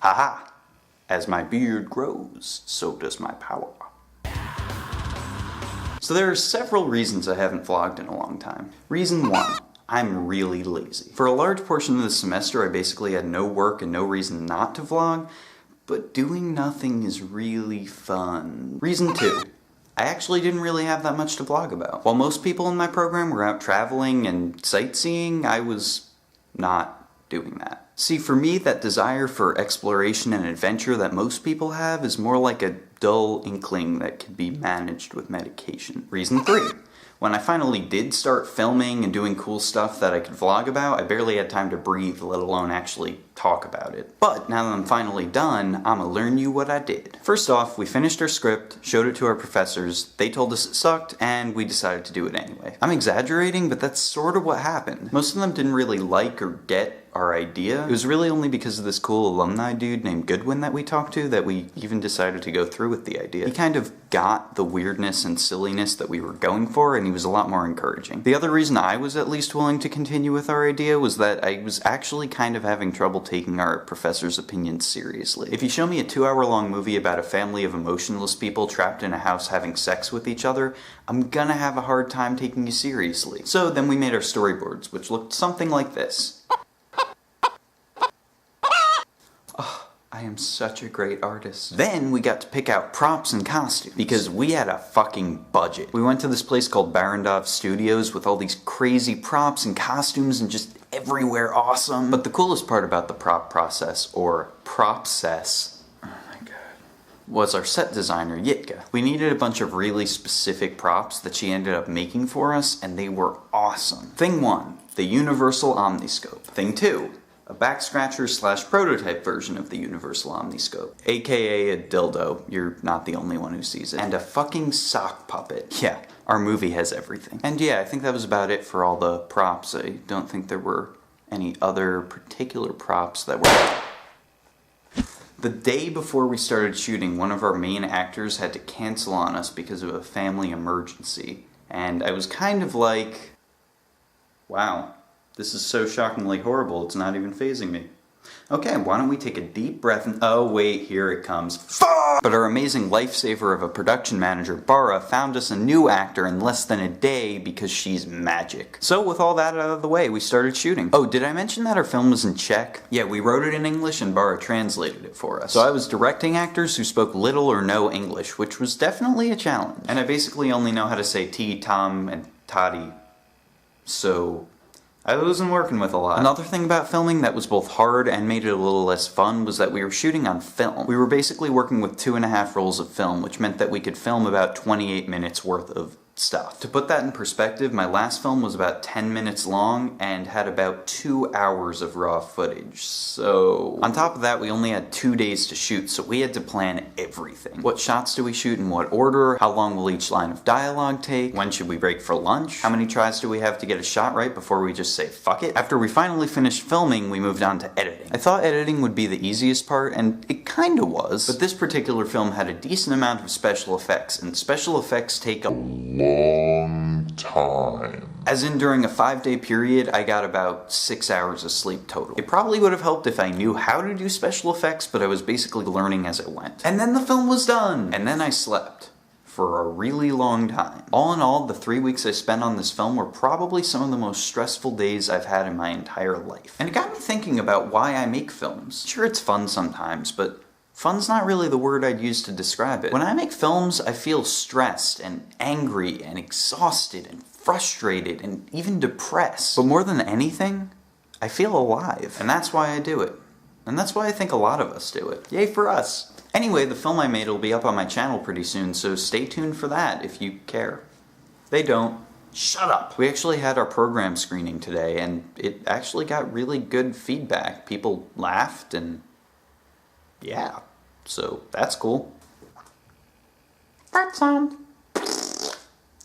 Haha! As my beard grows, so does my power. So there are several reasons I haven't vlogged in a long time. Reason 1. I'm really lazy. For a large portion of the semester, I basically had no work and no reason not to vlog, but doing nothing is really fun. Reason 2. I actually didn't really have that much to vlog about. While most people in my program were out traveling and sightseeing, I was not doing that. See, for me, that desire for exploration and adventure that most people have is more like a dull inkling that can be managed with medication. Reason 3. When I finally did start filming and doing cool stuff that I could vlog about, I barely had time to breathe, let alone actually talk about it. But now that I'm finally done, I'ma learn you what I did. First off, we finished our script, showed it to our professors, they told us it sucked, and we decided to do it anyway. I'm exaggerating, but that's sort of what happened. Most of them didn't really like or get our idea. It was really only because of this cool alumni dude named Goodwin that we talked to that we even decided to go through with the idea. He kind of got the weirdness and silliness that we were going for, and he was a lot more encouraging. The other reason I was at least willing to continue with our idea was that I was actually kind of having trouble taking our professor's opinions seriously. If you show me a 2-hour-long movie about a family of emotionless people trapped in a house having sex with each other, I'm gonna have a hard time taking you seriously. So then we made our storyboards, which looked something like this. I am such a great artist. Then we got to pick out props and costumes, because we had a fucking budget. We went to this place called Barrandov Studios with all these crazy props and costumes and just everywhere awesome. But the coolest part about the prop process, or propcess, was our set designer, Yitka. We needed a bunch of really specific props that she ended up making for us, and they were awesome. Thing 1, the universal omniscope. Thing 2, a back scratcher / prototype version of the universal omniscope, aka a dildo. You're not the only one who sees it. And a fucking sock puppet. Yeah, our movie has everything. And yeah, I think that was about it for all the props. I don't think there were any other particular props that were... The day before we started shooting, one of our main actors had to cancel on us because of a family emergency. And I was kind of like, wow. This is so shockingly horrible, it's not even fazing me. Okay, why don't we take a deep breath and... Oh wait, here it comes. Fuck! But our amazing lifesaver of a production manager, Bara, found us a new actor in less than a day because she's magic. So with all that out of the way, we started shooting. Oh, did I mention that our film was in Czech? Yeah, we wrote it in English and Bara translated it for us. So I was directing actors who spoke little or no English, which was definitely a challenge. And I basically only know how to say T, Tom, and Toddy. So... I wasn't working with a lot. Another thing about filming that was both hard and made it a little less fun was that we were shooting on film. We were basically working with 2.5 rolls of film, which meant that we could film about 28 minutes worth of stuff. To put that in perspective, my last film was about 10 minutes long and had about 2 hours of raw footage, so... On top of that, we only had 2 days to shoot, so we had to plan everything. What shots do we shoot in what order? How long will each line of dialogue take? When should we break for lunch? How many tries do we have to get a shot right before we just say fuck it? After we finally finished filming, we moved on to editing. I thought editing would be the easiest part, and it kinda was, but this particular film had a decent amount of special effects, and special effects take a long time. As in, during a 5-day period, I got about 6 hours of sleep total. It probably would have helped if I knew how to do special effects, but I was basically learning as it went. And then the film was done! And then I slept. For a really long time. All in all, the 3 weeks I spent on this film were probably some of the most stressful days I've had in my entire life. And it got me thinking about why I make films. Sure, it's fun sometimes, but fun's not really the word I'd use to describe it. When I make films, I feel stressed and angry and exhausted and frustrated and even depressed. But more than anything, I feel alive. And that's why I do it. And that's why I think a lot of us do it. Yay for us. Anyway, the film I made will be up on my channel pretty soon, so stay tuned for that if you care. They don't. Shut up! We actually had our program screening today, and it actually got really good feedback. People laughed and... yeah. So, that's cool. Fart sound.